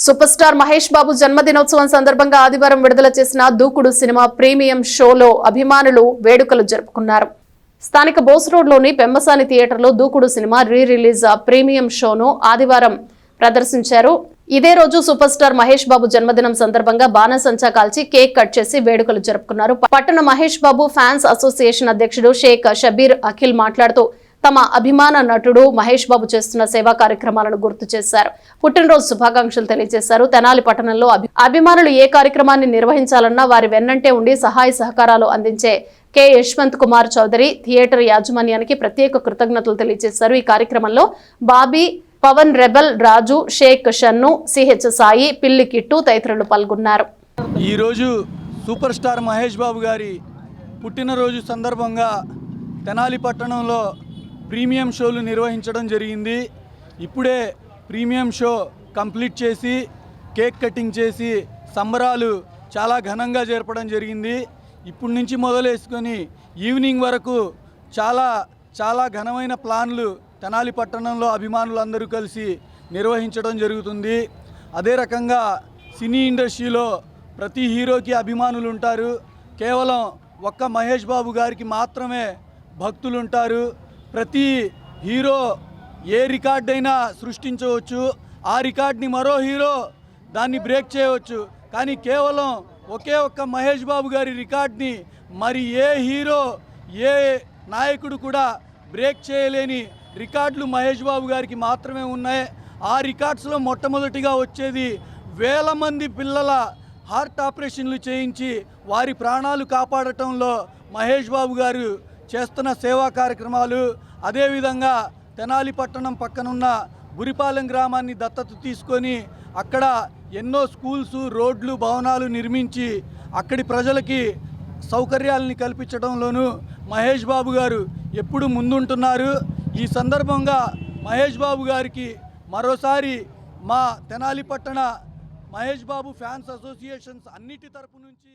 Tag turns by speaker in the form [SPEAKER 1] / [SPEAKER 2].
[SPEAKER 1] Super star Mahesh Babu జన్మదినోత్సవం సందర్భంగా ఆదివారం విడుదల చేసిన దూకుడు సినిమా ప్రీమియం షోలో అభిమానులు వేడుకలు జరుపుకున్నారు. స్థానిక బోస్ రోడ్లోని పెమ్మసాని థియేటర్లో దూకుడు సినిమా రిలీజ్ ప్రీమియం షోను ఆదివారం ప్రదర్శించారు. ఇదే రోజు సూపర్ స్టార్ మహేష్ బాబు జన్మదినం సందర్భంగా బాణసంచా కాల్చి కేక్ కట్ చేసి వేడుకలు జరుపుకున్నారు. పట్టణ మహేష్ బాబు ఫ్యాన్స్ అసోసియేషన్ అధ్యక్షుడు షేక్ షబీర్ అఖిల్ మాట్లాడుతూ తమ అభిమాన నటుడు మహేష్ బాబు చేస్తున్న సేవా కార్యక్రమాలను గుర్తు చేశారు. పుట్టినరోజు శుభాకాంక్షలు తెలియజేశారు. తెనాలి పట్టణంలో అభిమానులు ఏ కార్యక్రమాన్ని నిర్వహించాలన్నా వారి వెన్నంటే ఉండి సహాయ సహకారాలు అందించే కె యశ్వంత్ కుమార్ చౌదరి థియేటర్ యాజమాన్యానికి ప్రత్యేక కృతజ్ఞతలు తెలియజేశారు. ఈ కార్యక్రమంలో బాబీ, పవన్, రెబల్, రాజు, షేక్ షన్ను, సిహెచ్ సాయి, పిల్లి కిట్టు తదితరులు పాల్గొన్నారు.
[SPEAKER 2] ఈరోజు సూపర్ స్టార్ మహేష్ బాబు గారి పుట్టినరోజు సందర్భంగా తెనాలి పట్టణంలో ప్రీమియం షోలు నిర్వహించడం జరిగింది. ఇప్పుడే ప్రీమియం షో కంప్లీట్ చేసి కేక్ కటింగ్ చేసి సంబరాలు చాలా ఘనంగా జరపడం జరిగింది. ఇప్పటి నుంచి మొదలేసుకొని ఈవినింగ్ వరకు చాలా ఘనమైన ప్లాన్లు తెనాలి పట్టణంలో అభిమానులందరూ కలిసి నిర్వహించడం జరుగుతుంది. అదే రకంగా సినీ ఇండస్ట్రీలో ప్రతి హీరోకి అభిమానులు ఉంటారు. కేవలం ఒక్క మహేష్ బాబు గారికి మాత్రమే భక్తులు ఉంటారు. ప్రతి హీరో ఏ రికార్డైనా సృష్టించవచ్చు, ఆ రికార్డ్ని మరో హీరో దాన్ని బ్రేక్ చేయవచ్చు. కానీ కేవలం ఒకే ఒక్క మహేష్ బాబు గారి రికార్డ్ని మరి ఏ హీరో ఏ నాయకుడు కూడా బ్రేక్ చేయలేని రికార్డులు మహేష్ బాబు గారికి మాత్రమే ఉన్నాయి. ఆ రికార్డ్స్లో మొట్టమొదటిగా వచ్చేది వేల మంది పిల్లల హార్ట్ ఆపరేషన్లు చేయించి వారి ప్రాణాలు కాపాడటంలో మహేష్ బాబు గారు చేస్తున్న సేవా కార్యక్రమాలు. అదేవిధంగా తెనాలి పట్టణం పక్కనున్న బురిపాలెం గ్రామాన్ని దత్తత తీసుకొని అక్కడ ఎన్నో స్కూల్స్, రోడ్లు, భవనాలు నిర్మించి అక్కడి ప్రజలకి సౌకర్యాలని కల్పించడంలోనూ మహేష్ బాబు గారు ఎప్పుడు ముందుంటున్నారు. ఈ సందర్భంగా మహేష్ బాబు గారికి మరోసారి మా తెనాలి పట్టణ మహేష్ బాబు ఫ్యాన్స్ అసోసియేషన్స్ అన్నిటి తరపు నుంచి